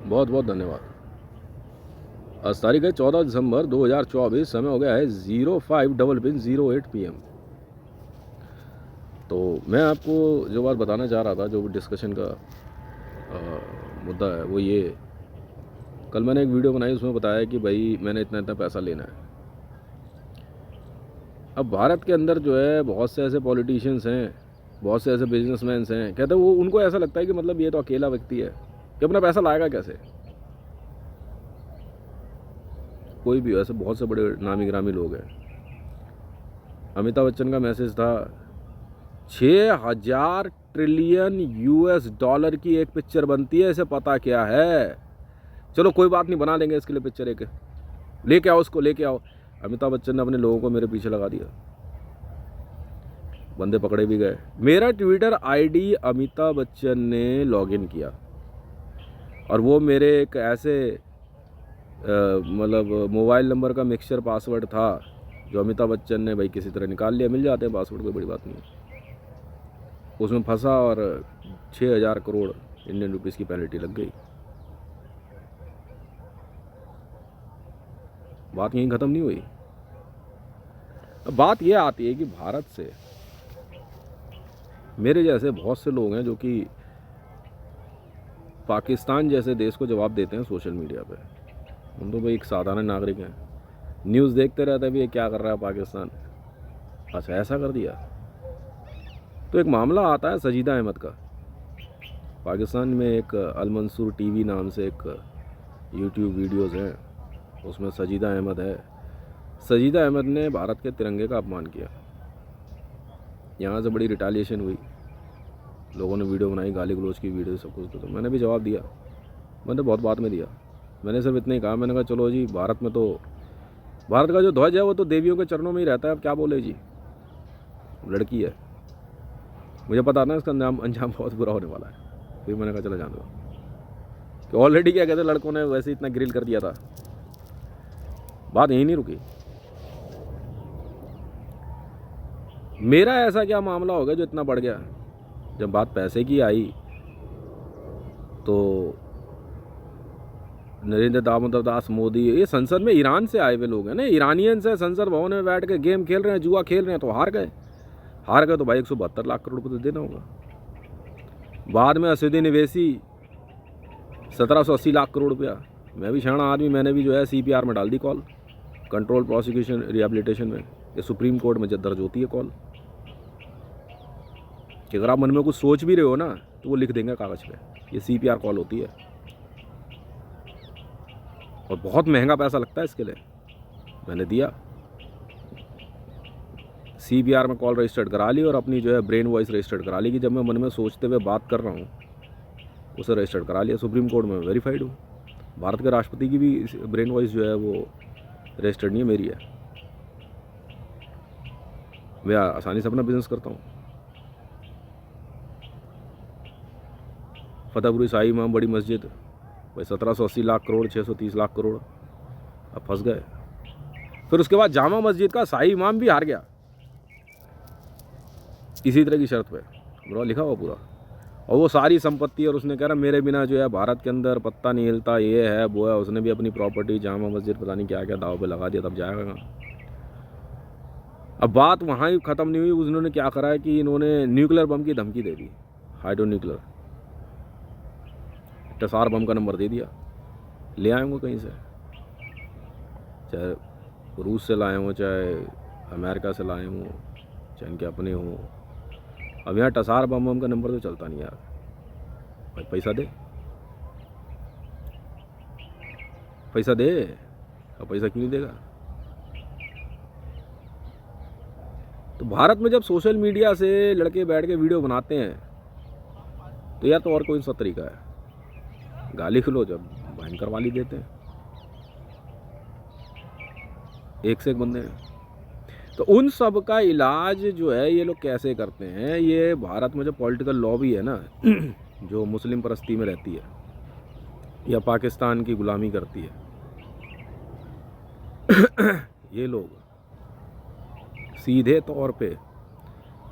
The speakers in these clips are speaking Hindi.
बहुत बहुत धन्यवाद। आज तारीख है 14 दिसंबर 2024, समय हो गया है 05:08 PM। तो मैं आपको जो बात बताना चाह रहा था, जो डिस्कशन का मुद्दा है वो ये, कल मैंने एक वीडियो बनाई, उसमें बताया कि भाई मैंने इतना इतना पैसा लेना है। अब भारत के अंदर जो है बहुत से ऐसे पॉलिटिशियंस हैं, बहुत से ऐसे बिजनेसमैन हैं, कहते हैं वो, उनको ऐसा लगता है कि मतलब ये तो अकेला व्यक्ति है कि अपना पैसा लाएगा कैसे। कोई भी ऐसे बहुत से बड़े नामी गिरामी लोग हैं। अमिताभ बच्चन का मैसेज था 6,000 ट्रिलियन US डॉलर की एक पिक्चर बनती है, इसे पता क्या है? चलो कोई बात नहीं, बना लेंगे इसके लिए पिक्चर, एक लेके आओ, उसको लेके आओ। अमिताभ बच्चन ने अपने लोगों को मेरे पीछे लगा दिया, बंदे पकड़े भी गए। मेरा ट्विटर आईडी अमिताभ बच्चन ने लॉगिन किया और वो मेरे एक ऐसे मतलब मोबाइल नंबर का मिक्सचर पासवर्ड था जो अमिताभ बच्चन ने भाई किसी तरह निकाल लिया। मिल जाते हैं पासवर्ड, कोई बड़ी बात नहीं। उसमें फंसा और 6,000 करोड़ इंडियन रुपीस की पेनल्टी लग गई। बात यहीं ख़त्म नहीं हुई। अब बात यह आती है कि भारत से मेरे जैसे बहुत से लोग हैं जो कि पाकिस्तान जैसे देश को जवाब देते हैं सोशल मीडिया पे। हम तो भाई एक साधारण नागरिक हैं, न्यूज़ देखते रहते हैं भी ये क्या कर रहा है पाकिस्तान, अच्छा ऐसा कर दिया। तो एक मामला आता है सजीदा अहमद का। पाकिस्तान में एक अल-मंसूर टीवी नाम से एक यूट्यूब वीडियोज़ हैं, उसमें सजीदा अहमद है। सजीदा अहमद ने भारत के तिरंगे का अपमान किया। यहाँ से बड़ी रिटालिएशन हुई, लोगों ने वीडियो बनाई, गाली गलौज की वीडियो, सब कुछ। तो मैंने भी जवाब दिया, मैंने बहुत बाद में दिया। मैंने सिर्फ इतना ही कहा, मैंने कहा चलो जी, भारत में तो भारत का जो ध्वज है वो तो देवियों के चरणों में ही रहता है, अब क्या बोले जी, लड़की है। मुझे पता ना इसका अंजाम बहुत बुरा होने वाला है, फिर मैंने कहा चला जाने दो। कि ऑलरेडी क्या कहते, लड़कों ने वैसे इतना ग्रिल कर दिया था। बात यहीं नहीं रुकी। मेरा ऐसा क्या मामला हो गया जो इतना बढ़ गया? जब बात पैसे की आई तो नरेंद्र दामोदर दास मोदी, ये संसद में ईरान से आए हुए लोग हैं ना, ईरानियंस है, संसद भवन में बैठ के गेम खेल रहे हैं, जुआ खेल रहे हैं, तो हार गए तो भाई 172 लाख करोड़ रुपये तो देना होगा। बाद में असदुद्दीन ओवैसी 1780 लाख करोड़ रुपया। मैं भी शाना आदमी, मैंने भी जो है CPR में डाल दी कॉल, कंट्रोल प्रोसिक्यूशन रिहेबिलिटेशन में। ये सुप्रीम कोर्ट में जब दर्ज होती है कॉल कि अगर आप मन में कुछ सोच भी रहे हो ना तो वो लिख देंगे कागज़ पे। ये CPR कॉल होती है और बहुत महंगा पैसा लगता है इसके लिए। मैंने दिया, CPR में कॉल रजिस्टर्ड करा ली और अपनी जो है ब्रेन वॉइस रजिस्टर्ड करा ली कि जब मैं मन में सोचते हुए बात कर रहा हूँ, उसे रजिस्टर्ड करा लिया। सुप्रीम कोर्ट में वेरीफाइड हूँ। भारत के राष्ट्रपति की भी ब्रेन वॉइस जो है वो रजिस्टर्ड नहीं है, मेरी है। मैं आसानी से अपना बिजनेस करता हूँ। फतेहपुरी शाही इमाम बड़ी मस्जिद, भाई 1780 लाख करोड़, 630 लाख करोड़, अब फंस गए। फिर उसके बाद जामा मस्जिद का शाही इमाम भी हार गया इसी तरह की शर्त पे, पूरा लिखा हुआ पूरा। और वो सारी संपत्ति, और उसने कह रहा मेरे बिना जो है भारत के अंदर पत्ता नहीं हिलता, ये है वो है। उसने भी अपनी प्रॉपर्टी, जामा मस्जिद, पता नहीं क्या क्या दाव पे लगा दिया, तब जाएगा कहाँ। अब बात वहाँ ही ख़त्म नहीं हुई। उन्होंने क्या करा है कि इन्होंने न्यूक्लियर बम की धमकी दे दी, हाइड्रो न्यूक्लियर टसार बम का नंबर दे दिया। ले आए होंगे कहीं से, चाहे रूस से लाए हों, चाहे अमेरिका से लाए हों, चाहे इनके अपने हों। अब यहाँ टसार बम का नंबर तो चलता नहीं यार। भाई पैसा दे, पैसा दे। अब पैसा क्यों नहीं देगा? तो भारत में जब सोशल मीडिया से लड़के बैठ के वीडियो बनाते हैं तो यार तो और कोई सा तरीका है, गाली खिलो जब भयंकर वाली देते हैं, एक से एक बंदे हैं। तो उन सब का इलाज जो है ये लोग कैसे करते हैं? ये भारत में जो पॉलिटिकल लॉबी है ना जो मुस्लिम परस्ती में रहती है या पाकिस्तान की गुलामी करती है, ये लोग सीधे तौर पे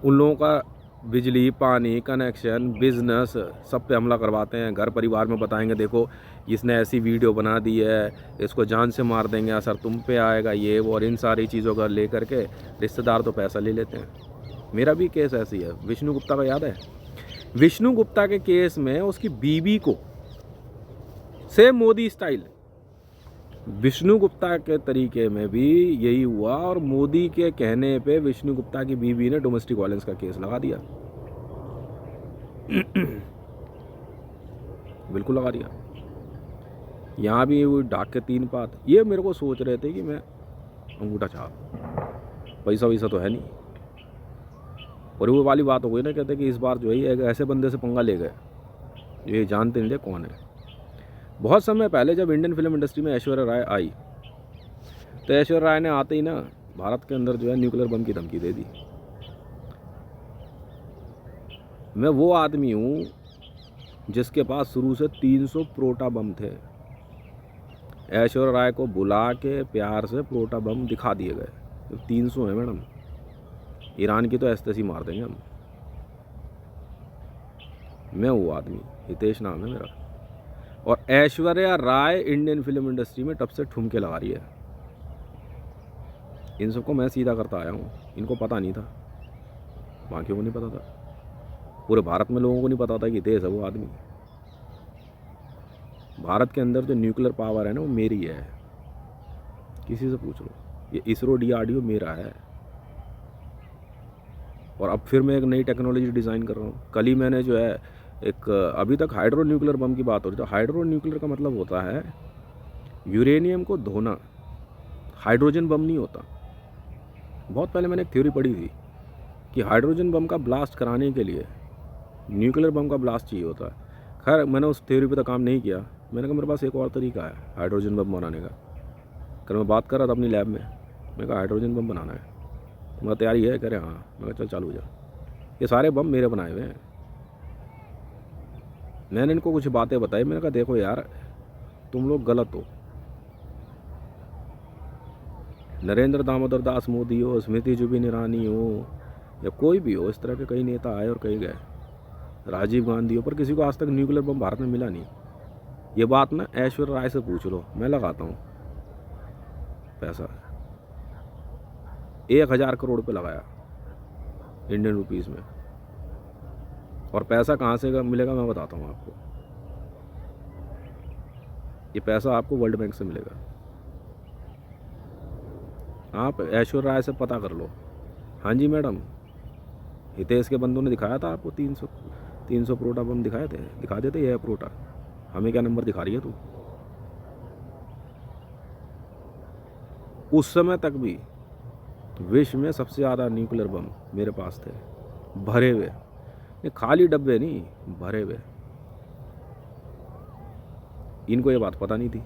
उन लोगों का बिजली, पानी, कनेक्शन, बिजनेस सब पे हमला करवाते हैं। घर परिवार में बताएंगे देखो इसने ऐसी वीडियो बना दी है, इसको जान से मार देंगे, असर तुम पे आएगा, ये वो, और इन सारी चीज़ों का ले करके रिश्तेदार तो पैसा ले लेते हैं। मेरा भी केस ऐसी है, विष्णु गुप्ता का याद है? विष्णु गुप्ता के केस में उसकी बीवी को सेम मोदी स्टाइल, विष्णु गुप्ता के तरीके में भी यही हुआ, और मोदी के कहने पे विष्णु गुप्ता की बीवी ने डोमेस्टिक वायलेंस का केस लगा दिया। बिल्कुल लगा दिया। यहाँ भी वो ढाक के 3 पात, ये मेरे को सोच रहे थे कि मैं अंगूठा छाप, पैसा वैसा तो है नहीं, और वो वाली बात हो गई ना, कहते कि इस बार जो है एक ऐसे बंदे से पंगा ले गए जो ये जानते नहीं थे कौन है। बहुत समय पहले जब इंडियन फिल्म इंडस्ट्री में ऐश्वर्या राय आई, तो ऐश्वर्या राय ने आते ही ना भारत के अंदर जो है न्यूक्लियर बम की धमकी दे दी। मैं वो आदमी हूँ जिसके पास शुरू से 300 प्रोटा बम थे। ऐश्वर्या राय को बुला के प्यार से प्रोटा बम दिखा दिए गए। तो 300 है मैडम, ईरान की तो ऐसे मार देंगे हम। मैं वो आदमी, हितेश नाम है मेरा। और Aishwarya Rai Indian film industry में तब से ठुमके लगा रही है। इन सबको मैं सीधा करता आया हूँ, इनको पता नहीं था, बाकियों को नहीं पता था, पूरे भारत में लोगों को नहीं पता था कि हितेश है वो आदमी। भारत के अंदर जो न्यूक्लियर पावर है ना वो मेरी है, किसी से पूछ लो। ये इसरो DRDO मेरा है, और अब फिर मैं एक नई टेक्नोलॉजी डिज़ाइन कर रहा हूँ। कल ही मैंने जो है एक, अभी तक हाइड्रो न्यूक्लियर बम की बात हो रही थी। तो हाइड्रो न्यूक्लियर का मतलब होता है यूरेनियम को धोना, हाइड्रोजन बम नहीं होता। बहुत पहले मैंने एक थ्योरी पढ़ी थी कि हाइड्रोजन बम का ब्लास्ट कराने के लिए न्यूक्लियर बम का ब्लास्ट चाहिए होता है। खैर मैंने उस थ्योरी पे तो काम नहीं किया। मैंने कहा मेरे पास एक और तरीका है हाइड्रोजन बम बनाने का। कल मैं बात कर रहा था अपनी लैब में, मैंने कहा हाइड्रोजन बम बनाना है, तुम्हारा तैयारी है? कह रहे हाँ। मैं कहा चल चालू हो जा। ये सारे बम मेरे बनाए हुए हैं। मैंने इनको कुछ बातें बताई, मैंने कहा देखो यार तुम लोग गलत हो। नरेंद्र दामोदर दास मोदी हो, स्मृति जुबिन ईरानी हो, या कोई भी हो, इस तरह के कई नेता आए और कहीं गए, राजीव गांधी हो, पर किसी को आज तक न्यूक्लियर बम भारत में मिला नहीं। ये बात ना ऐश्वर्या राय से पूछ लो, मैं लगाता हूँ पैसा। 1000 करोड़ पे लगाया इंडियन रुपीस में, और पैसा कहाँ से मिलेगा मैं बताता हूँ आपको। ये पैसा आपको वर्ल्ड बैंक से मिलेगा। आप ऐश्वर्या राय से पता कर लो। हाँ जी मैडम, हितेश के बंदों ने दिखाया था आपको 300 प्रोटा बम दिखाए थे, दिखा देते ये है प्रोटा। हमें क्या नंबर दिखा रही है तू? उस समय तक भी विश्व में सबसे ज़्यादा न्यूक्लियर बम मेरे पास थे, भरे हुए। ये खाली डब्बे नहीं, भरे हुए। इनको ये बात पता नहीं थी।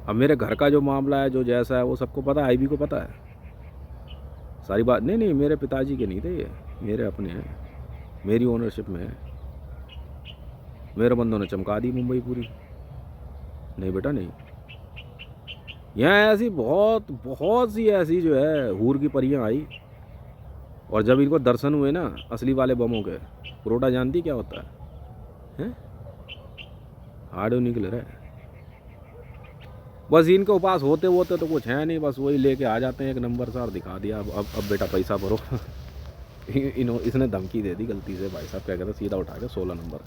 अब मेरे घर का जो मामला है, जो जैसा है, वो सबको पता है, IB को पता है सारी बात। नहीं मेरे पिताजी के नहीं थे ये, मेरे अपने हैं, मेरी ओनरशिप में है। मेरे बंदों ने चमका दी मुंबई पूरी। नहीं बेटा नहीं। यहाँ ऐसी बहुत सी ऐसी जो है हूर की परियां आई, और जब इनको दर्शन हुए ना असली वाले बमों के, प्रोटा जानती क्या होता है? हार्डो न्यूक्लियर है। बस इनके उपास होते तो कुछ है नहीं, बस वही लेके आ जाते हैं एक नंबर सा और दिखा दिया, अब बेटा पैसा भरो। इसने धमकी दे दी गलती से, भाई साहब क्या कहते, सीधा उठा के 16 नंबर।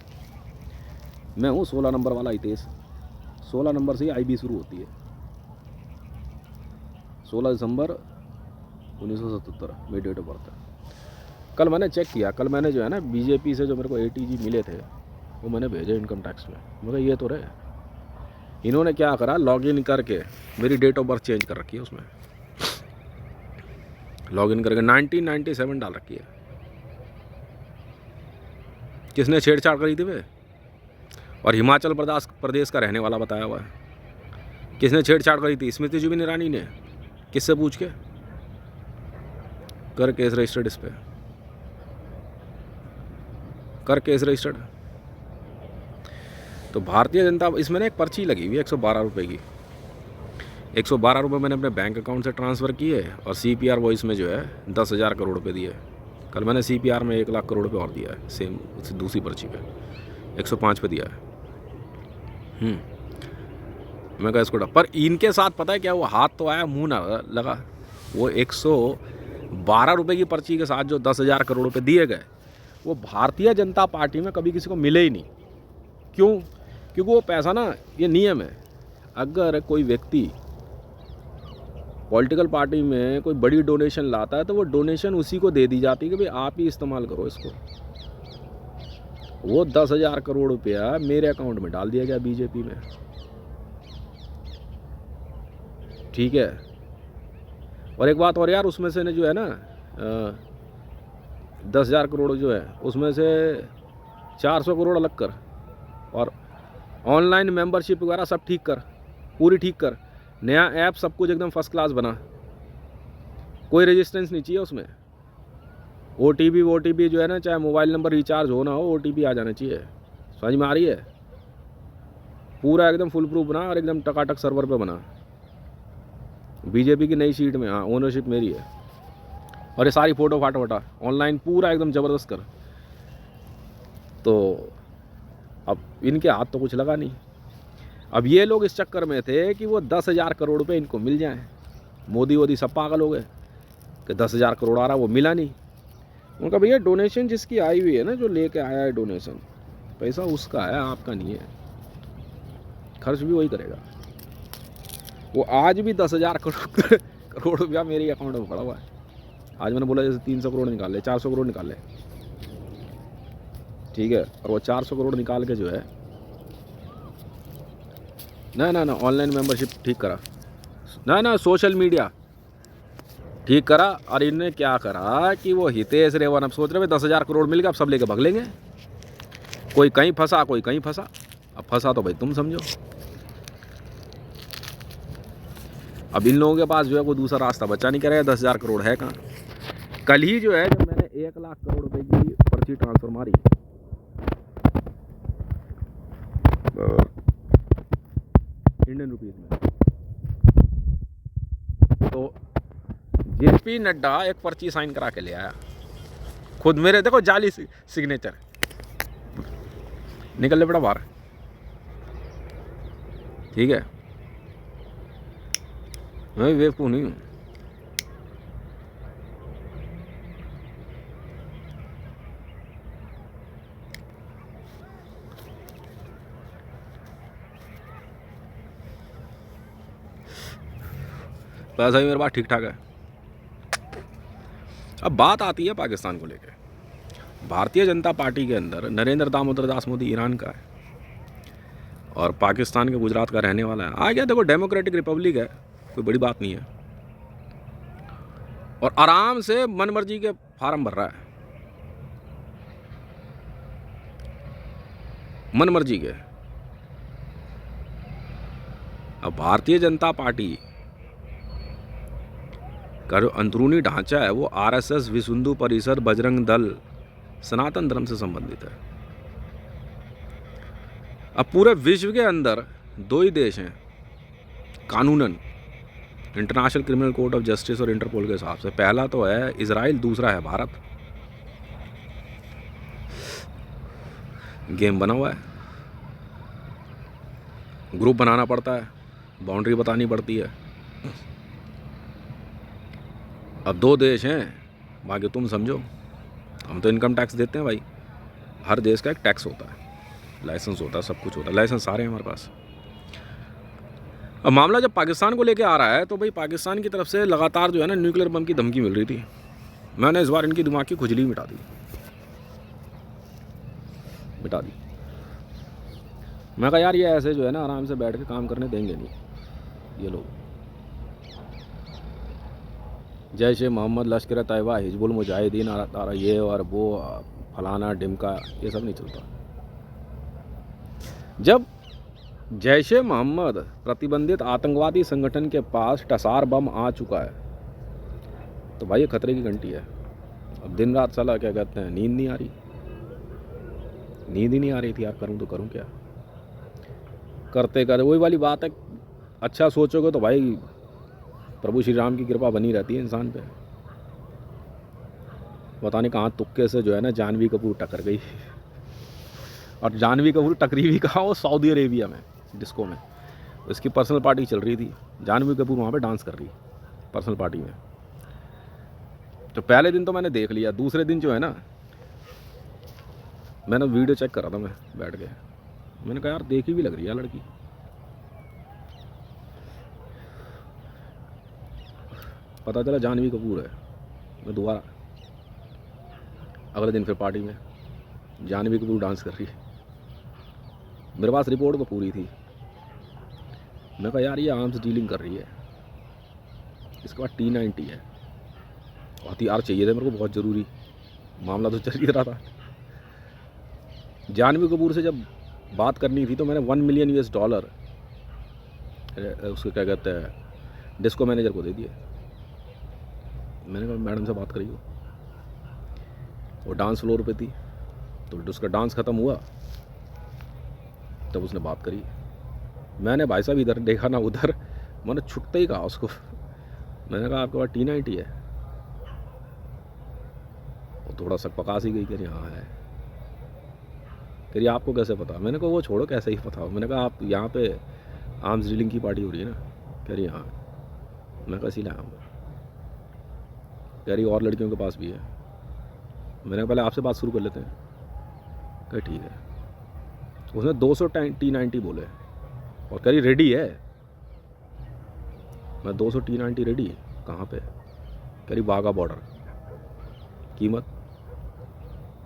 मैं हूँ 16 नंबर वाला हितेश। 16 नंबर से ही IB शुरू होती है। 16 दिसंबर 1977 मेरी डेट ऑफ बर्थ है। कल मैंने चेक किया, कल मैंने जो है ना BJP से जो मेरे को ATG मिले थे वो मैंने भेजे इनकम टैक्स में। मगर ये तो रहे, इन्होंने क्या करा, लॉगिन करके मेरी डेट ऑफ बर्थ चेंज कर रखी है, उसमें लॉगिन करके 1997 डाल रखी है। किसने छेड़छाड़ करी थी वे? और हिमाचल प्रदेश का रहने वाला बताया हुआ है। किसने छेड़छाड़ करी थी? स्मृति जुबिन ईरानी ने। किससे पूछ के? कर केस रजिस्टर्ड, इस पर कर केस रजिस्टर्ड। तो भारतीय जनता, इसमें ना एक पर्ची लगी हुई है 112 रुपये की। 112 रुपये मैंने अपने बैंक अकाउंट से ट्रांसफ़र किए और CPR वॉइस में जो है 10,000 करोड़ रुपये दिए। कल मैंने CPR में 1 लाख करोड़ रुपये और दिया है, सेम दूसरी पर्ची पे 105 पे दिया है। मैं कहा इसको पर इनके साथ पता है क्या, वो हाथ तो आया मुंह ना लगा। वो 112 रुपये की पर्ची के साथ जो 10,000 करोड़ रुपये दिए गए, वो भारतीय जनता पार्टी में कभी किसी को मिले ही नहीं। क्यों? क्योंकि वो पैसा ना, ये नियम है, अगर कोई व्यक्ति पॉलिटिकल पार्टी में कोई बड़ी डोनेशन लाता है तो वो डोनेशन उसी को दे दी जाती है कि भाई आप ही इस्तेमाल करो इसको। वो 10,000 करोड़ रुपया मेरे अकाउंट में डाल दिया गया बीजेपी में, ठीक है। और एक बात और यार, उसमें से ने जो है ना 10,000 करोड़ जो है उसमें से 400 करोड़ अलग कर और ऑनलाइन मेंबरशिप वगैरह सब ठीक कर, पूरी ठीक कर, नया ऐप सब कुछ एकदम फर्स्ट क्लास बना, कोई रेजिस्टेंस नहीं चाहिए उसमें। OTP जो है ना, चाहे मोबाइल नंबर रिचार्ज हो ना हो, OTP आ जाना चाहिए। समझ में आ रही है? पूरा एकदम फुल प्रूफ बना और एकदम टकाटक सर्वर पे बना। बीजेपी की नई सीट में, हाँ, ओनरशिप मेरी है। और ये सारी फ़ोटो फाटो हटा, ऑनलाइन पूरा एकदम ज़बरदस्त कर। तो अब इनके हाथ तो कुछ लगा नहीं। अब ये लोग इस चक्कर में थे कि वो 10,000 करोड़ रुपए इनको मिल जाएं। मोदी सब पागल हो गए कि 10,000 करोड़ आ रहा, वो मिला नहीं। उनका भैया डोनेशन जिसकी आई हुई है ना, जो लेके आया है डोनेशन, पैसा उसका है, आपका नहीं है। खर्च भी वही करेगा। वो आज भी 10,000 करोड़ रुपया मेरे अकाउंट में पड़ा हुआ है। आज मैंने बोला जैसे 300 करोड़ निकाल ले, 400 करोड़ निकाल ले, ठीक है। और वो 400 करोड़ निकाल के जो है ना ऑनलाइन मेंबरशिप ठीक करा, ना सोशल मीडिया ठीक करा। और इनने क्या करा कि वो हितेश रेवन अब सोच रहे 10,000 करोड़ मिल गया, अब सब लेके भाग लेंगे। कोई कहीं फंसा, कोई कहीं फंसा। अब फंसा तो भाई तुम समझो। अब इन लोगों के पास जो है कोई दूसरा रास्ता बचा नहीं, करेगा 10,000 करोड़ है कहाँ। कल ही जो है जब मैंने 1 लाख करोड़ रुपए की पर्ची ट्रांसफर मारी इंडियन रुपीज में, तो JP नड्डा एक पर्ची साइन करा के ले आया खुद मेरे, देखो जाली सिग्नेचर, निकल ले बड़ा बाहर, ठीक है। मैं बेवकूफ़ नहीं हूँ। पैसा भी मेरे पास ठीक ठाक है। अब बात आती है पाकिस्तान को लेकर। भारतीय जनता पार्टी के अंदर नरेंद्र दामोदर दास मोदी ईरान का है और पाकिस्तान के गुजरात का रहने वाला है। आ गया, देखो डेमोक्रेटिक रिपब्लिक है, कोई बड़ी बात नहीं है। और आराम से मनमर्जी के फार्म भर रहा है, मनमर्जी के। अब भारतीय जनता पार्टी का जो अंदरूनी ढांचा है वो RSS, विश्व हिंदू परिषद, बजरंग दल, सनातन धर्म से संबंधित है। अब पूरे विश्व के अंदर 2 ही देश हैं कानूनन, international criminal court of justice और इंटरपोल के हिसाब से। पहला तो है इजराइल, दूसरा है भारत। गेम बना हुआ है, ग्रुप बनाना पड़ता है, बाउंड्री बतानी पड़ती है। अब 2 देश हैं, बाकी तुम समझो। हम तो इनकम टैक्स देते हैं भाई, हर देश का एक टैक्स होता है, लाइसेंस होता है, सब कुछ होता है, लाइसेंस सारे हैं हमारे पास। अब मामला जब पाकिस्तान को लेके आ रहा है तो भाई पाकिस्तान की तरफ से लगातार जो है ना न्यूक्लियर बम की धमकी मिल रही थी। मैंने इस बार इनकी दिमाग की खुजली मिटा दी। मैं कहा यार ये ऐसे जो है ना आराम से बैठ के काम करने देंगे नहीं ये लोग। जैश ए मोहम्मद, लश्कर तैयबा, हिजबुल मुजाहिदीन, ये और वो फलाना ढिमका, ये सब नहीं चलता। जब जैश ए मोहम्मद प्रतिबंधित आतंकवादी संगठन के पास टसार बम आ चुका है तो भाई ये खतरे की घंटी है। अब दिन रात साला क्या कहते हैं, नींद नहीं आ रही, नींद ही नहीं आ रही थी यार, करूँ तो करूँ क्या। करते वही वाली बात है, अच्छा सोचोगे तो भाई प्रभु श्री राम की कृपा बनी रहती है इंसान पे। पता नहीं कहाँ तुक्के से जो है ना जानवी कपूर टकर गई, और जानवी कपूर टकरी भी कहाँ, वो सऊदी अरेबिया में डिस्को में। इसकी पर्सनल पार्टी चल रही थी, जानवी कपूर वहाँ पे डांस कर रही पर्सनल पार्टी में। तो पहले दिन तो मैंने देख लिया, दूसरे दिन जो है ना मैंने वीडियो चेक कर रहा था मैं बैठ के, मैंने कहा यार देखी भी लग रही है लड़की। पता चला जानवी कपूर है। मैं दोबारा अगले दिन फिर पार्टी में जानवी कपूर डांस कर रही है। मेरे पास रिपोर्ट तो पूरी थी। मैं कहा यार ये आर्म्स डीलिंग कर रही है। इसके बाद T90 है, हथियार चाहिए थे मेरे को बहुत ज़रूरी, मामला तो चल ही रहा था। जानवी कपूर से जब बात करनी थी तो मैंने $1 मिलियन उसको क्या कहते हैं डिस्को मैनेजर को दे दिए। मैंने कहा मैडम से बात करिए। वो डांस फ्लोर पे थी, तो उसका डांस ख़त्म हुआ तब उसने बात करी। मैंने भाई साहब इधर देखा ना उधर, मैंने छुटते ही कहा उसको, मैंने कहा आपके पास T90 है। वो थोड़ा सा पकास ही गई, कह रही हाँ है। कह रही आपको कैसे पता? मैंने कहा वो छोड़ो कैसे ही पता हो। मैंने कहा आप यहाँ पे आर्म्स डीलिंग की पार्टी हो रही है ना? कह रही हाँ। मैं कहा इसीलिए आऊँगा। कह रही और लड़कियों के पास भी है। मैंने कहा पहले आपसे बात शुरू कर लेते हैं। कह ठीक है। उसने 200 T90 बोले और कह रही रेडी है। मैं 200 T90 रेडी कहाँ पे? कह रही वाघा बॉर्डर। कीमत?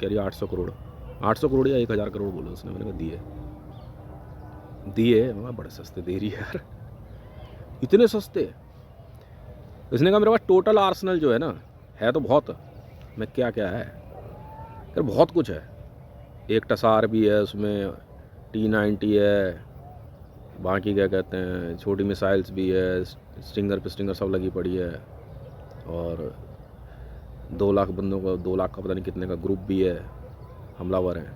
कह रही 800 करोड़। 800 करोड़ या 1000 करोड़ बोले उसने। मैंने कहा दिए दिए। मैं बड़े सस्ते दे रही है यार, इतने सस्ते। इसने कहा मेरे पास टोटल आर्सेनल जो है ना है तो बहुत। मैं क्या क्या है? यार बहुत कुछ है। एक टसार भी है उसमें, T90 है, बाकी क्या कहते हैं छोटी मिसाइल्स भी है, स्टिंगर पे स्टिंगर सब लगी पड़ी है, और 2 लाख बंदों का 2 लाख का पता नहीं कितने का ग्रुप भी है, हमलावर हैं।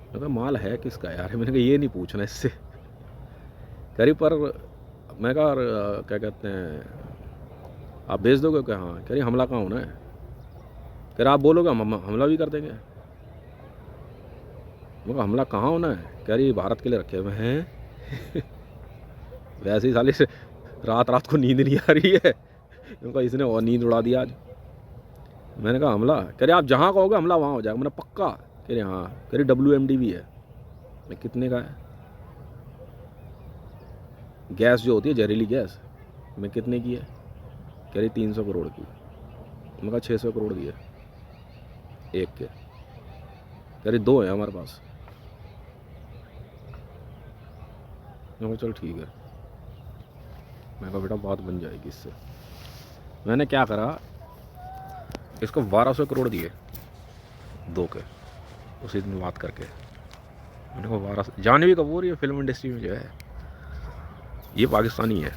मैंने कहा माल है किसका यार? मैंने कहा ये नहीं पूछना इससे। कह रही पर मैं कहा क्या कहते हैं आप भेज दोगे क्या? हाँ। कह रही हमला कहाँ होना है? कह रहे आप बोलोगे हम हमला भी कर देंगे। मैं कहा हमला कहाँ होना है? कह रही भारत के लिए रखे हुए हैं। वैसे ही साले रात रात को नींद नहीं आ रही है, क्योंकि इसने और नींद उड़ा दिया आज। मैंने कहा हमला? कह रहे आप जहाँ कहोगे हमला वहाँ हो जाएगा। मैंने पक्का? कह रहे हाँ। कह रही WMD भी है। मैं कितने का है? गैस जो होती है जहरीली गैस, मैं कितने की है? कह रही 300 करोड़ की। मैं कहा 600 करोड़ दिए एक के। कह रही 2 है हमारे पास। मैं कहा चल ठीक है। मैं कहा बेटा बात बन जाएगी इससे। मैंने क्या करा, इसको 1200 करोड़ दिए 2 के उसी दिन बात करके। मैंने कहा 1200। जानवी कपूर ये फिल्म इंडस्ट्री में जो है ये पाकिस्तानी है।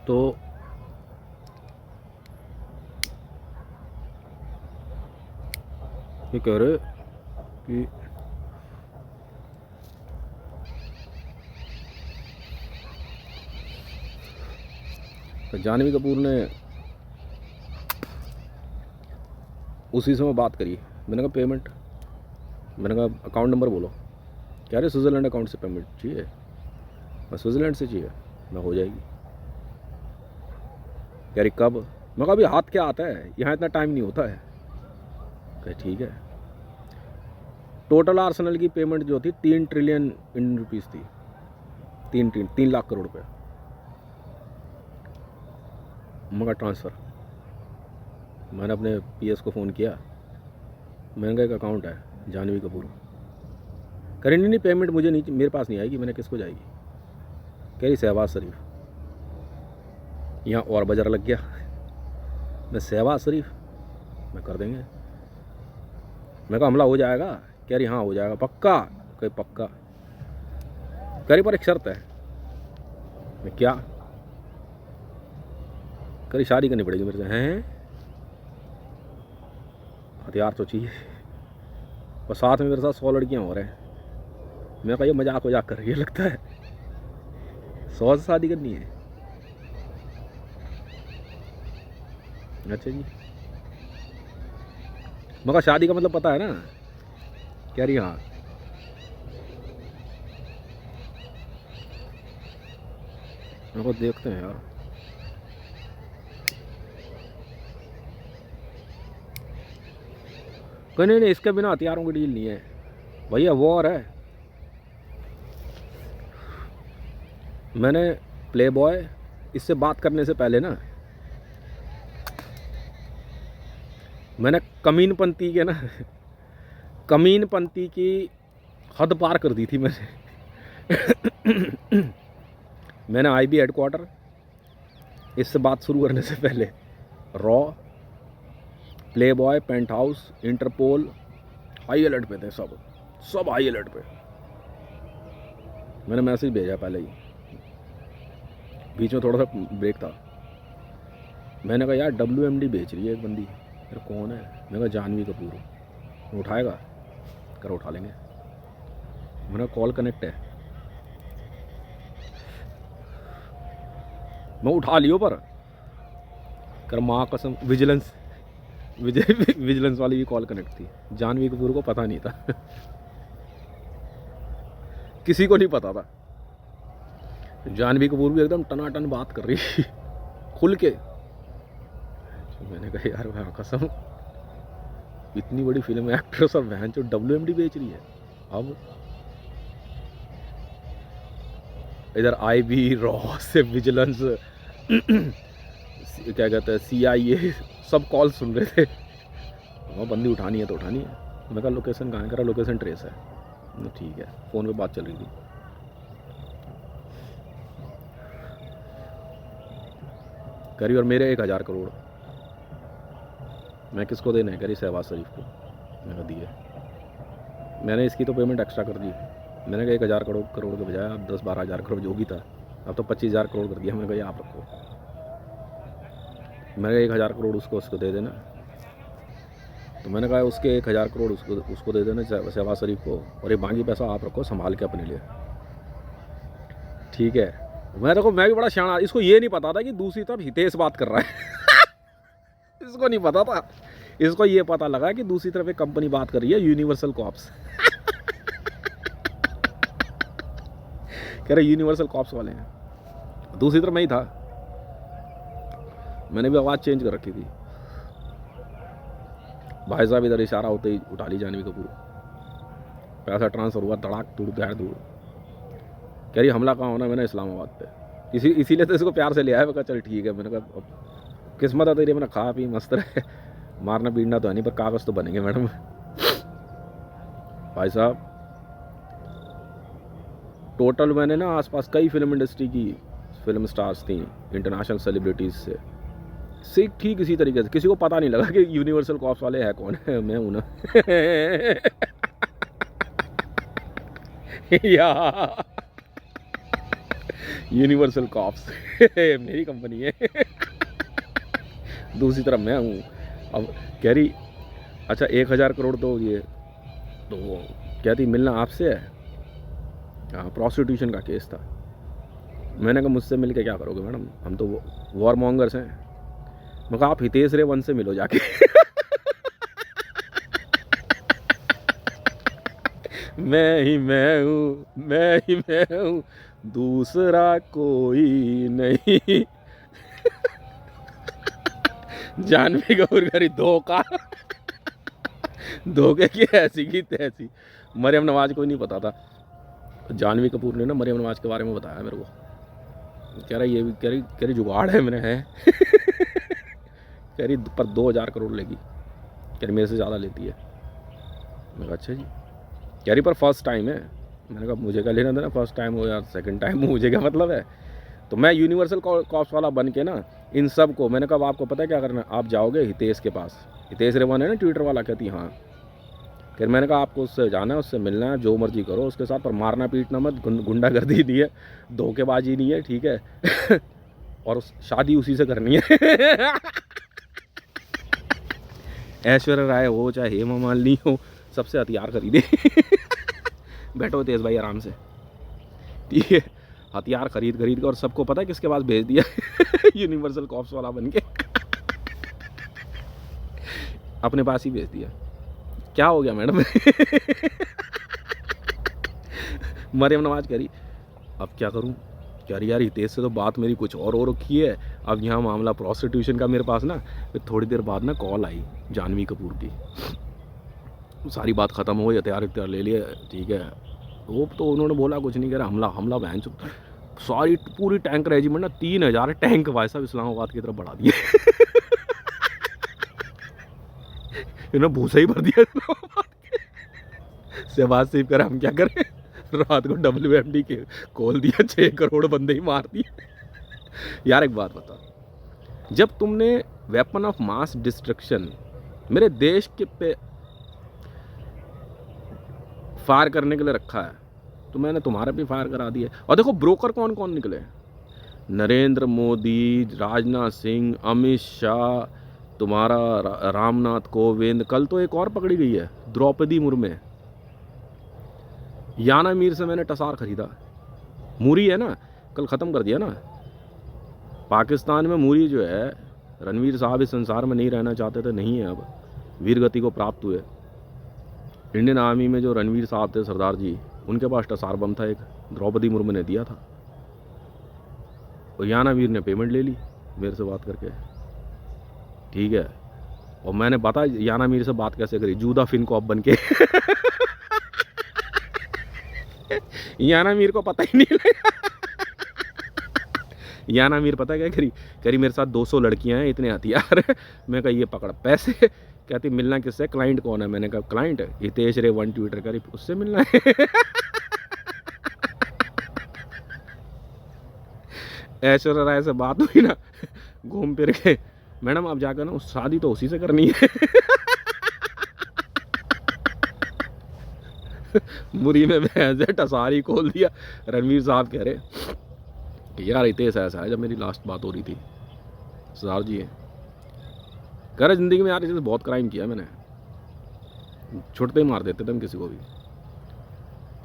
तो ये कह रहे कि जानवी कपूर ने उसी समय बात करी। मैंने कहा पेमेंट? मैंने कहा अकाउंट नंबर बोलो। कह रहे स्विट्ज़रलैंड अकाउंट से पेमेंट चाहिए। मैं स्विट्ज़रलैंड से चाहिए। मैं हो जाएगी। कह रही कब? मैं कहा अभी हाथ क्या आता है, यहाँ इतना टाइम नहीं होता है। कह ठीक है। टोटल आर्सेनल की पेमेंट जो थी 3 ट्रिलियन इंडियन रुपीज़ थी। 3 लाख करोड़ रुपये। मगर ट्रांसफ़र। मैंने अपने PS को फ़ोन किया। मैंने कहा एक अकाउंट है जानवी कपूर। कह रही नहीं पेमेंट मुझे नहीं, मेरे पास नहीं आएगी। मैंने किसको जाएगी? कह रही शहबाज शरीफ। यहाँ और बाजार लग गया। मैं शहबाज शरीफ? मैं कर देंगे। मैं कहा हमला हो जाएगा? कह रही हाँ हो जाएगा। पक्का? कह पक्का। कह रही पर एक शर्त है। मैं क्या? कह रही शादी करनी पड़ेगी मेरे से। हैं? हथियार तो चाहिए, और साथ में मेरे साथ 100 लड़कियाँ हो रहे हैं। मैं कहा ये मजाक वजाक कर रही है लगता है, 100 से शादी करनी है। अच्छा जी, मगर शादी का मतलब पता है ना? कह रही हाँ। मेरे को देखते हैं यार, कहीं नहीं, इसके बिना हथियारों की डील नहीं है भैया, वॉर है। मैंने प्ले बॉय इससे बात करने से पहले ना, मैंने कमीनपंती के ना कमीनपंती की हद पार कर दी थी मैंने आईबी हेडक्वार्टर इससे बात शुरू करने से पहले रॉ, Playboy, Penthouse, Interpol high alert पे थे, सब हाई अलर्ट पे। मैंने मैसेज भेजा पहले ही, बीच में थोड़ा सा ब्रेक था। मैंने कहा यार WMD बेच रही है एक बंदी। यार कौन है? मैंने कहा जानवी कपूर। उठाएगा? कर उठा लेंगे। मेरा कॉल कनेक्ट है, मैं उठा लियो पर कर माँ कसम विजिलेंस वाली भी कॉल कनेक्ट थी। जानवी कपूर को पता नहीं था किसी को नहीं पता था। जानवी कपूर भी एकदम टनाटन बात कर रही खुल के। मैंने कहा यार भाई कसम, इतनी बड़ी फिल्म एक्ट्रेस और बहन जो WMD बेच रही है। अब इधर IB, रॉ से विजिलेंस क्या कहते हैं CIA सब कॉल सुन रहे थे। वो बंदी उठानी है तो उठानी है। मैं कहा लोकेशन कहाँ करा? लोकेशन ट्रेस है। ठीक है, फ़ोन पे बात चल रही थी। करी और मेरे 1000 करोड़ मैं किसको देने हैं? करी शहबाज शरीफ को। मैंने दिए। मैंने इसकी तो पेमेंट एक्स्ट्रा कर दी। मैंने कहा 1000 करोड़ के बजाय अब 10-12 हज़ार करोड़ जो भी था, अब तो 25,000 करोड़ कर दिया। मैंने कहा ये आप रखो। मैंने कहा 1000 करोड़ उसको दे देना। तो मैंने कहा उसके 1000 करोड़ उसको दे देना शहबाज शरीफ को, और ये बाकी पैसा आप रखो संभाल के अपने लिए। ठीक है। मैं भी बड़ा शाना, इसको ये नहीं पता था कि दूसरी तरफ हितेश बात कर रहा है इसको नहीं पता था। इसको ये पता लगा कि दूसरी तरफ एक कंपनी बात कर रही है, यूनिवर्सल कॉप्स कह रहे यूनिवर्सल कॉप्स वाले हैं। दूसरी तरफ मैं ही था। मैंने भी आवाज़ चेंज कर रखी थी। भाई साहब इधर इशारा होते ही उठा ली जानवी कपूर। पैसा ट्रांसफ़र हुआ, धड़ाक दूर गैर दूर। कह रही हमला कहाँ होना? मैंने इस्लामाबाद पे। इसीलिए तो इसको प्यार से ले आया। मैं कहा चल ठीक है। मैंने कहा किस्मत है तेरी, मैंने खा पी मस्त रहे, मारना पीटना तो है नहीं पर कागज़ तो बनेंगे मैडम। भाई साहब टोटल मैंने ना आसपास कई फिल्म इंडस्ट्री की फिल्म स्टार्स थी, इंटरनेशनल सेलिब्रिटीज़ से ठीक इसी तरीके से। किसी को पता नहीं लगा कि यूनिवर्सल कॉप्स वाले है कौन है। मैं हूँ ना या यूनिवर्सल कॉप्स मेरी कंपनी है दूसरी तरफ मैं हूँ। अब कह रही अच्छा 1000 करोड़ तो ये तो वो कहती मिलना आपसे है। हाँ, प्रोस्टिट्यूशन का केस था। मैंने कहा मुझसे मिल के क्या करोगे मैडम, हम तो वॉर मॉन्गर्स हैं। मैं कहा आप हितेश रेवन से मिलो जाके मैं ही मैं हूँ दूसरा कोई नहीं जानवी कपूर करी धोखा धोखे की ऐसी की तैसी। मरियम नवाज को नहीं पता था। जानवी कपूर ने ना मरियम नवाज के बारे में बताया मेरे को। कह रहा ये भी कह रही जुगाड़ है। मैंने है कह रही पर 2000 करोड़ लेगी। कह रही मेरे से ज़्यादा लेती है। मैं कहा अच्छा जी। कह रही पर फर्स्ट टाइम है। मैंने कहा मुझे क्या लेना देना, फर्स्ट टाइम हो या सेकंड टाइम हो, मुझे क्या मतलब है। तो मैं यूनिवर्सल कॉप्स वाला बन के ना इन सब को, मैंने कहा आपको पता है क्या करना, आप जाओगे हितेश के पास। हितेश रेवन है ना ट्विटर वाला। कहती हाँ। फिर मैंने कहा आपको उससे जाना है, उससे मिलना है, जो मर्जी करो उसके साथ, पर मारना पीटना मत, गुंडागर्दी नहीं है, धोखेबाजी नहीं है, ठीक है और शादी उसी से करनी है ऐश्वर्या राय हो चाहे हेमा मालिनी हो, सबसे हथियार खरीदे। बैठो तेज भाई आराम से, ठीक है। हथियार खरीद खरीद के और सबको पता है किसके पास भेज दिया। यूनिवर्सल कॉप्स वाला बन के अपने पास ही भेज दिया। क्या हो गया मैडम? मरियम नवाज करी, अब क्या करूं? कह रही यार हितेश से तो बात मेरी कुछ और हो रखी है, अब यहाँ मामला प्रोस्टिट्यूशन का मेरे पास ना। फिर थोड़ी देर बाद ना कॉल आई जानवी कपूर की, सारी बात ख़त्म हो गई, हथियार ले लिए, ठीक है। वो तो उन्होंने बोला कुछ नहीं, कह रहा हमला हमला बहन चुका। सारी पूरी टैंक रेजिमेंट ना 3000 टैंक भाई साहब इस्लामाबाद की तरफ बढ़ा दिए। इन्होंने भूसा ही भर दिया इस्लामाबाद के। शहबाज शरीफ कह रहा हम क्या करें, रात को WMD के खोल दिया, 6 करोड़ बंदे ही मार दिए। यार एक बात बता, जब तुमने वेपन ऑफ मास डिस्ट्रक्शन मेरे देश के पे फायर करने के लिए रखा है, तो मैंने तुम्हारे भी फायर करा दिए। और देखो ब्रोकर कौन कौन निकले, नरेंद्र मोदी, राजनाथ सिंह, अमित शाह, तुम्हारा रामनाथ कोविंद, कल तो एक और पकड़ी गई है द्रौपदी मुर्मू। याना मीर से मैंने टसार खरीदा, मूरी है ना, कल ख़त्म कर दिया ना। पाकिस्तान में मूरी जो है, रणवीर साहब इस संसार में नहीं रहना चाहते थे, नहीं है, अब वीरगति को प्राप्त हुए। इंडियन आर्मी में जो रणवीर साहब थे सरदार जी, उनके पास टसार बम था, एक द्रौपदी मुर्मू ने दिया था, और याना वीर ने पेमेंट ले ली मेरे से बात करके, ठीक है। और मैंने पता याना मीर से बात कैसे करी, जूदा फिन कॉप बन के। याना मीर को पता ही नहीं लगा। याना मीर पता क्या करी मेरे साथ 200 लड़कियां हैं, इतने हथियार है। मैं कहा ये पकड़ पैसे, कहती मिलना किससे, क्लाइंट कौन है? मैंने कहा क्लाइंट हितेश रे 1 ट्विटर करी, उससे मिलना है। ऐश्वर्या राय से बात हुई ना, घूम फिर के मैडम आप जाकर ना शादी तो उसी से करनी है। मुरी में भैंस टसारी खोल दिया। रणवीर साहब कह रहे कि यार हितेश ऐसा है, जब मेरी लास्ट बात हो रही थी सरदार जी है, कह रहे ज़िंदगी में यार इसे बहुत क्राइम किया मैंने, छुटते ही मार देते थे हम किसी को भी।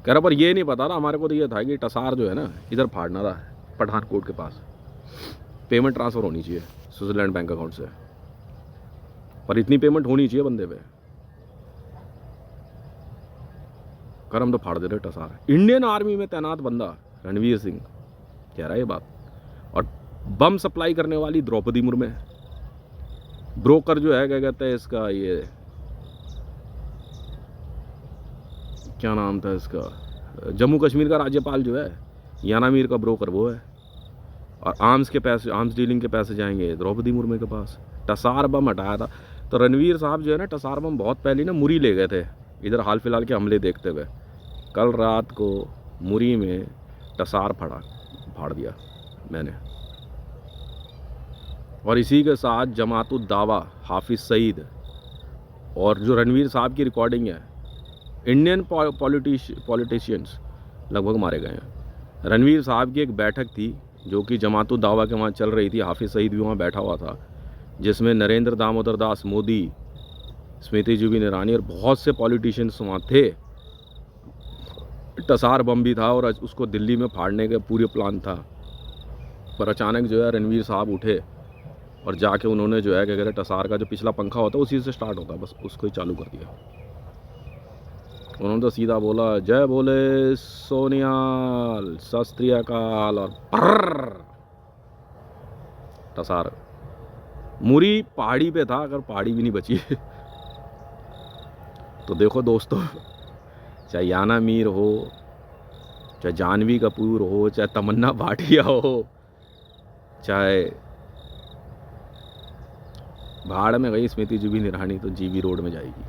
कह रहा पर ये नहीं पता था हमारे को, तो ये था कि टसार जो है ना इधर फाड़ना था पठानकोट के पास, पेमेंट ट्रांसफ़र होनी चाहिए स्विट्ज़रलैंड बैंक अकाउंट से, पर इतनी पेमेंट होनी चाहिए बंदे पे। कर हम तो फाड़ दे रहे टसार। इंडियन आर्मी में तैनात बंदा रणवीर सिंह कह रहा है ये बात, और बम सप्लाई करने वाली द्रौपदी मुर्मू, ब्रोकर जो है क्या कहते हैं इसका, ये क्या नाम था इसका, जम्मू कश्मीर का राज्यपाल जो है याना मीर का ब्रोकर वो है, और आर्म्स के पैसे, आर्म्स डीलिंग के पैसे जाएंगे द्रौपदी मुर्मू के पास। टसार बम हटाया था तो रणवीर साहब जो है ना, टसार बम बहुत पहले ना मुरी ले गए थे इधर हाल फिलहाल के हमले देखते हुए। कल रात को मुरी में टसार फाड़ दिया मैंने, और इसी के साथ जमातुद दावा हाफिज़ सईद, और जो रणवीर साहब की रिकॉर्डिंग है, इंडियन पॉलिटिशियंस लगभग मारे गए हैं। रणवीर साहब की एक बैठक थी जो कि जमातुद दावा के वहाँ चल रही थी, हाफिज़ सईद भी वहाँ बैठा हुआ था, जिसमें नरेंद्र दामोदर दास मोदी, स्मृति जुबिन ईरानी और बहुत से पॉलिटिशियंस वहाँ थे। टसार बम भी था और उसको दिल्ली में फाड़ने का पूरे प्लान था, पर अचानक जो है रणवीर साहब उठे और जाके उन्होंने जो है क्या कहते, टसार का जो पिछला पंखा होता है उसी से स्टार्ट होता है, बस उसको ही चालू कर दिया। उन्होंने तो सीधा बोला जय बोले सोनियाल, सत श्री अकाल, और टसार। मुरी पहाड़ी पे था, अगर पहाड़ी भी नहीं बची तो देखो दोस्तों, चाहे याना मीर हो, चाहे जानवी कपूर हो, चाहे तमन्ना भाटिया हो, चाहे भाड़ में गई स्मृति जुबिन ईरानी, तो जीबी रोड में जाएगी।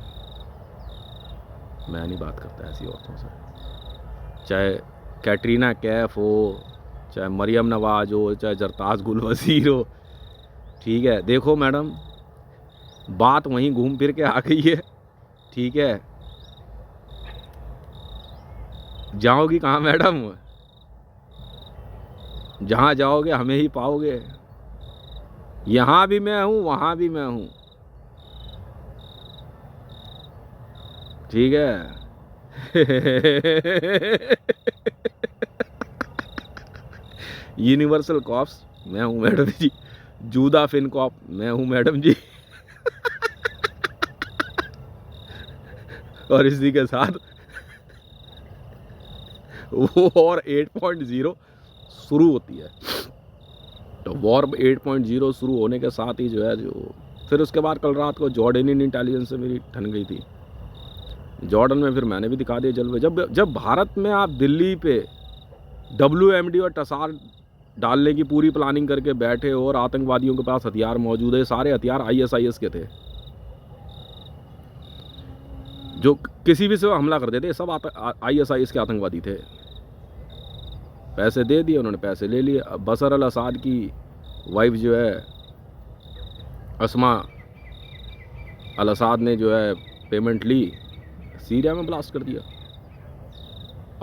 मैं नहीं बात करता ऐसी औरतों से, चाहे कैटरीना कैफ हो, चाहे मरियम नवाज हो, चाहे जरताज गुल वजीर हो, ठीक है। देखो मैडम, बात वहीं घूम फिर के आ गई है, ठीक है। जाओगी कहाँ मैडम, जहाँ जाओगे हमें ही पाओगे। यहाँ भी मैं हूँ, वहाँ भी मैं हूँ, ठीक है। यूनिवर्सल कॉप्स मैं हूँ मैडम जी, जूदा फिन कॉप मैं हूँ मैडम जी। और इसी के साथ वॉर 8.0 शुरू होती है। तो वॉर 8.0 शुरू होने के साथ ही जो है जो फिर उसके बाद कल रात को जॉर्डनियन इंटेलिजेंस से मेरी ठन गई थी। जॉर्डन में फिर मैंने भी दिखा दिया जलवे। जब भारत में आप दिल्ली पे WMD और टसार डालने की पूरी प्लानिंग करके बैठे हो और आतंकवादियों के पास हथियार मौजूद है, सारे हथियार ISIS के थे जो किसी भी से हमला कर देते, सब ISIS के आतंकवादी थे। पैसे दे दिए उन्होंने, पैसे ले लिए। अब बशर अल असाद की वाइफ जो है अस्मा अल असाद ने जो है पेमेंट ली, सीरिया में ब्लास्ट कर दिया।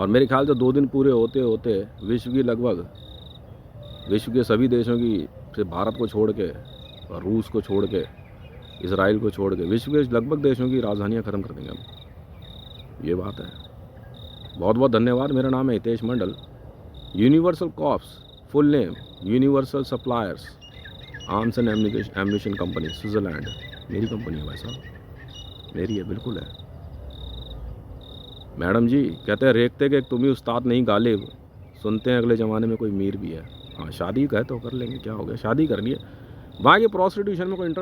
और मेरे ख्याल से 2 दिन पूरे होते होते विश्व के सभी देशों की, से भारत को छोड़ के और रूस को छोड़ के, इसराइल को छोड़ के, विश्व के लगभग देशों की राजधानियां ख़त्म कर देंगे हम। ये बात है। बहुत बहुत धन्यवाद। मेरा नाम है Hitesh Mandal. Universal Cops full name Universal Suppliers Arms and Ammunition company Switzerland. मेरी कंपनी है भाई साहब, मेरी है, बिल्कुल है। मैडम जी कहते हैं रेखते कि तुम ही उस्ताद नहीं गालिब, सुनते हैं अगले ज़माने में कोई मीर भी है। हाँ, शादी कहे तो कर लेंगे, क्या हो गया, शादी करनी है। बाकी प्रोस्टिट्यूशन में कोई इंटरेस्ट